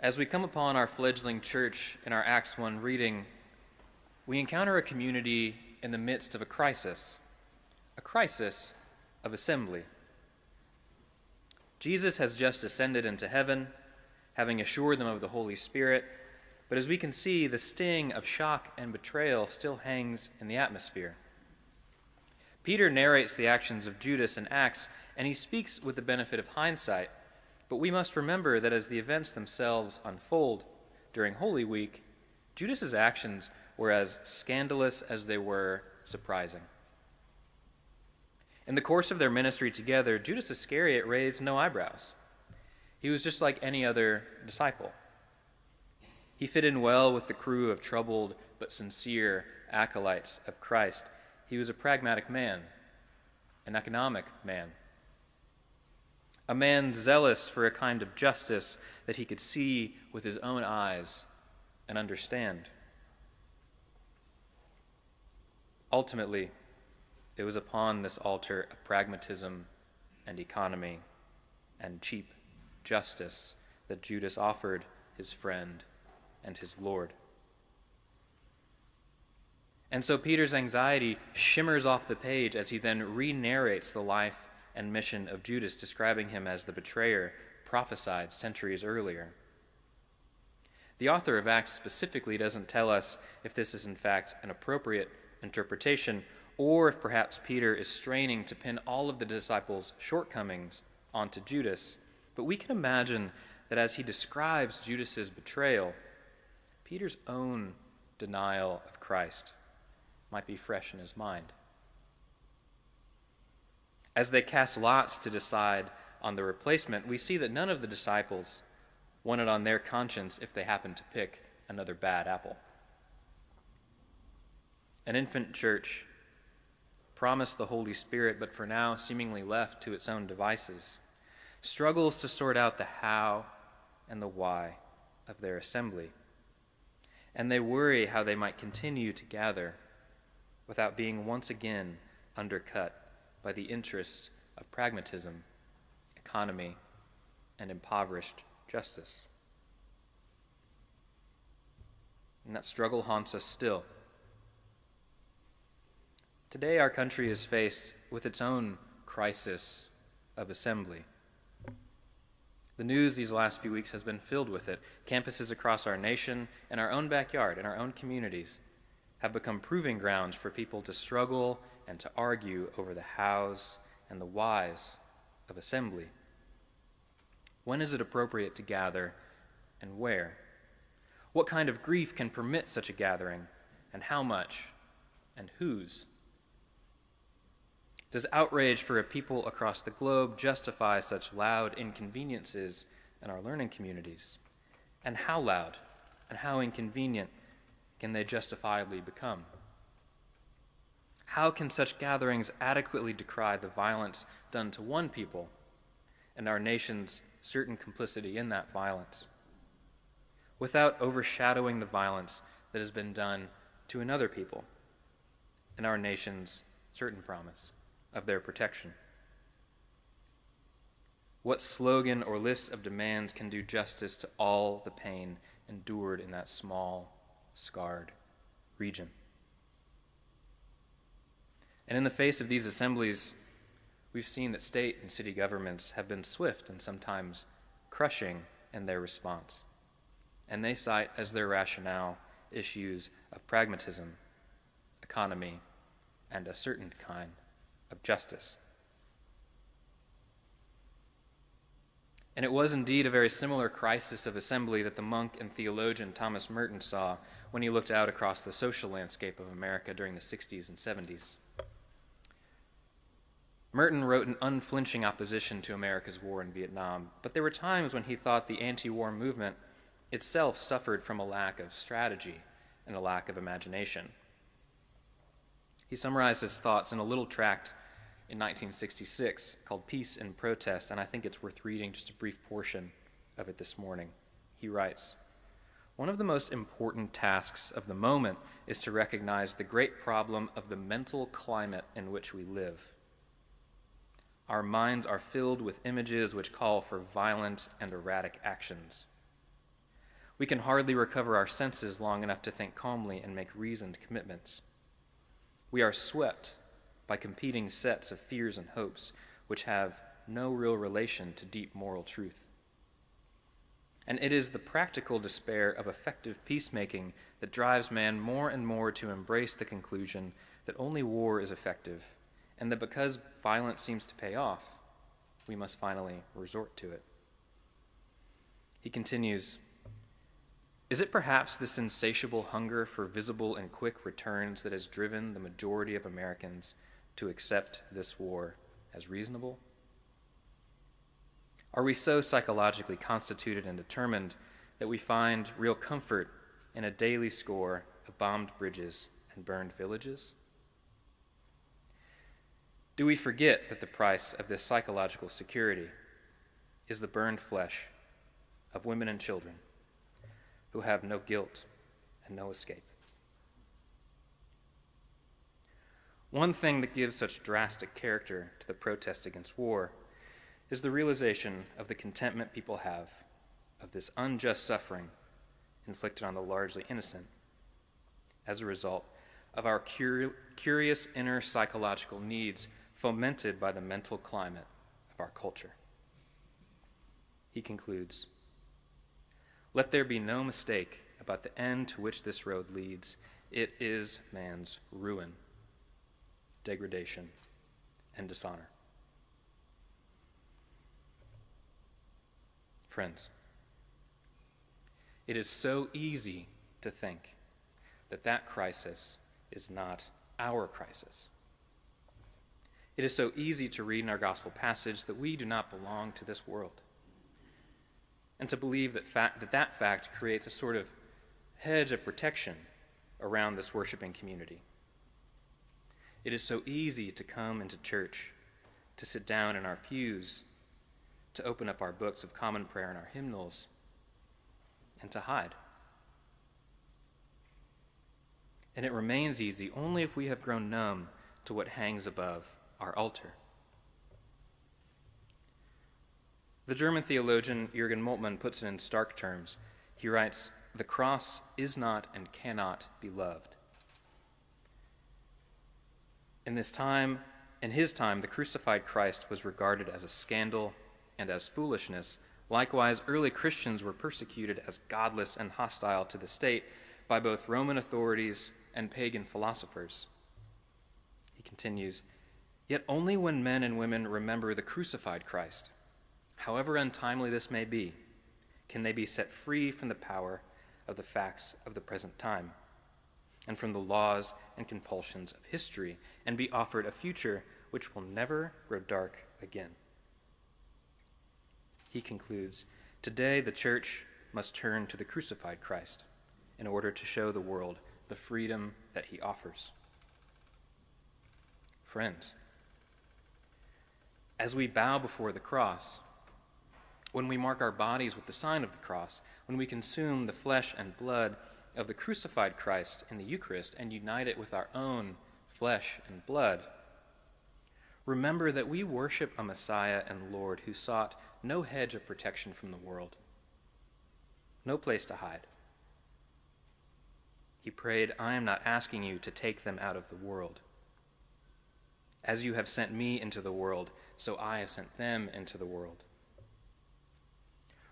As we come upon our fledgling church in our Acts 1 reading, we encounter a community in the midst of a crisis of assembly. Jesus has just ascended into heaven, having assured them of the Holy Spirit, but as we can see, the sting of shock and betrayal still hangs in the atmosphere. Peter narrates the actions of Judas in Acts, and he speaks with the benefit of hindsight, but we must remember that as the events themselves unfold during Holy Week, Judas's actions were as scandalous as they were surprising. In the course of their ministry together, Judas Iscariot raised no eyebrows. He was just like any other disciple. He fit in well with the crew of troubled but sincere acolytes of Christ. He was a pragmatic man, an economic man, a man zealous for a kind of justice that he could see with his own eyes and understand. Ultimately, it was upon this altar of pragmatism and economy and cheap justice that Judas offered his friend and his Lord. And so Peter's anxiety shimmers off the page as he then re-narrates the life and mission of Judas, describing him as the betrayer prophesied centuries earlier. The author of Acts specifically doesn't tell us if this is in fact an appropriate interpretation, or if perhaps Peter is straining to pin all of the disciples' shortcomings onto Judas. But we can imagine that as he describes Judas's betrayal, Peter's own denial of Christ might be fresh in his mind. As they cast lots to decide on the replacement, we see that none of the disciples want it on their conscience if they happen to pick another bad apple. An infant church, promised the Holy Spirit, but for now seemingly left to its own devices, struggles to sort out the how and the why of their assembly. And they worry how they might continue to gather without being once again undercut by the interests of pragmatism, economy, and impoverished justice. And that struggle haunts us still. Today, our country is faced with its own crisis of assembly. The news these last few weeks has been filled with it. Campuses across our nation and our own backyard and our own communities have become proving grounds for people to struggle and to argue over the hows and the whys of assembly. When is it appropriate to gather and where? What kind of grief can permit such a gathering, and how much, and whose? Does outrage for a people across the globe justify such loud inconveniences in our learning communities? And how loud and how inconvenient can they justifiably become? How can such gatherings adequately decry the violence done to one people and our nation's certain complicity in that violence, without overshadowing the violence that has been done to another people and our nation's certain promise of their protection? What slogan or list of demands can do justice to all the pain endured in that small, scarred region? And in the face of these assemblies, we've seen that state and city governments have been swift and sometimes crushing in their response. And they cite as their rationale issues of pragmatism, economy, and a certain kind of justice. And it was indeed a very similar crisis of assembly that the monk and theologian Thomas Merton saw when he looked out across the social landscape of America during the 60s and 70s. Merton wrote an unflinching opposition to America's war in Vietnam, but there were times when he thought the anti-war movement itself suffered from a lack of strategy and a lack of imagination. He summarized his thoughts in a little tract in 1966 called Peace and Protest, and I think it's worth reading just a brief portion of it this morning. He writes, "One of the most important tasks of the moment is to recognize the great problem of the mental climate in which we live. Our minds are filled with images which call for violent and erratic actions. We can hardly recover our senses long enough to think calmly and make reasoned commitments. We are swept by competing sets of fears and hopes which have no real relation to deep moral truth. And it is the practical despair of effective peacemaking that drives man more and more to embrace the conclusion that only war is effective, and that because violence seems to pay off, we must finally resort to it. He continues, "Is it perhaps this insatiable hunger for visible and quick returns that has driven the majority of Americans to accept this war as reasonable? Are we so psychologically constituted and determined that we find real comfort in a daily score of bombed bridges and burned villages? Do we forget that the price of this psychological security is the burned flesh of women and children who have no guilt and no escape?" One thing that gives such drastic character to the protest against war is the realization of the contentment people have of this unjust suffering inflicted on the largely innocent as a result of our curious inner psychological needs fomented by the mental climate of our culture. He concludes, "Let there be no mistake about the end to which this road leads. It is man's ruin, degradation, and dishonor." Friends, it is so easy to think that that crisis is not our crisis. It is so easy to read in our gospel passage that we do not belong to this world, and to believe that that fact creates a sort of hedge of protection around this worshiping community. It is so easy to come into church, to sit down in our pews, to open up our books of common prayer and our hymnals, and to hide. And it remains easy only if we have grown numb to what hangs above our altar. The German theologian Jürgen Moltmann puts it in stark terms. He writes, "The cross is not and cannot be loved." In his time, the crucified Christ was regarded as a scandal and as foolishness. Likewise, early Christians were persecuted as godless and hostile to the state by both Roman authorities and pagan philosophers. He continues, "Yet only when men and women remember the crucified Christ, however untimely this may be, can they be set free from the power of the facts of the present time and from the laws and compulsions of history, and be offered a future which will never grow dark again." He concludes, "Today the church must turn to the crucified Christ in order to show the world the freedom that he offers." Friends, as we bow before the cross, when we mark our bodies with the sign of the cross, when we consume the flesh and blood of the crucified Christ in the Eucharist and unite it with our own flesh and blood, remember that we worship a Messiah and Lord who sought no hedge of protection from the world, no place to hide. He prayed, "I am not asking you to take them out of the world. As you have sent me into the world, so I have sent them into the world."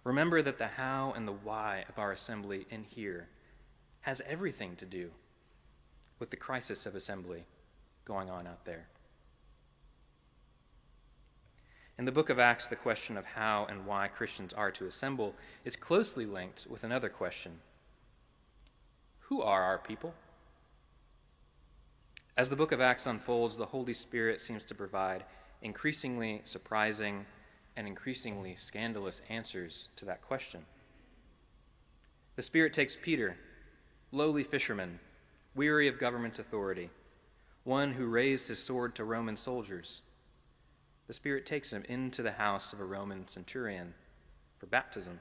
Remember that the how and the why of our assembly in here has everything to do with the crisis of assembly going on out there. In the book of Acts, the question of how and why Christians are to assemble is closely linked with another question. Who are our people? As the book of Acts unfolds, the Holy Spirit seems to provide increasingly surprising and increasingly scandalous answers to that question. The Spirit takes Peter, lowly fisherman, weary of government authority, one who raised his sword to Roman soldiers. The Spirit takes him into the house of a Roman centurion for baptism.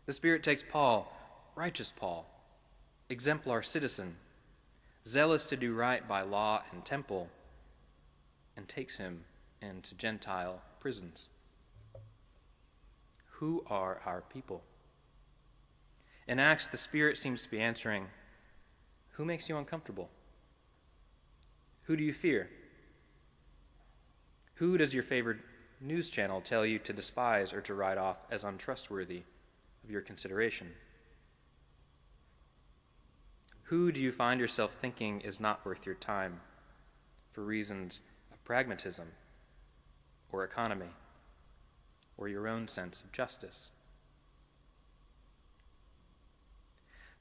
The Spirit takes Paul, righteous Paul, exemplar citizen, zealous to do right by law and temple, and takes him into Gentile prisons. Who are our people? In Acts, the Spirit seems to be answering, who makes you uncomfortable? Who do you fear? Who does your favorite news channel tell you to despise or to write off as untrustworthy of your consideration? Who do you find yourself thinking is not worth your time for reasons of pragmatism or economy or your own sense of justice?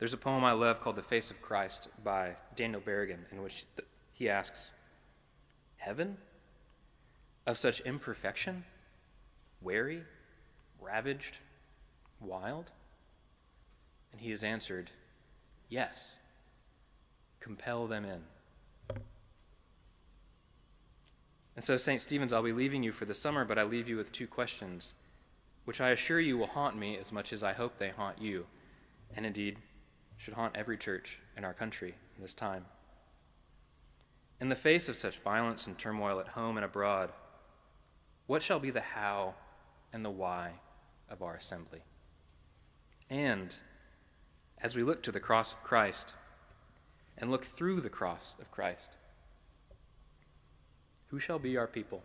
There's a poem I love called The Face of Christ by Daniel Berrigan, in which he asks, heaven? Of such imperfection? Weary? Ravaged? Wild? And he has answered, yes. Compel them in. And so, St. Stephen's, I'll be leaving you for the summer, but I leave you with two questions, which I assure you will haunt me as much as I hope they haunt you, and indeed should haunt every church in our country in this time. In the face of such violence and turmoil at home and abroad, what shall be the how and the why of our assembly? And as we look to the cross of Christ and look through the cross of Christ, who shall be our people?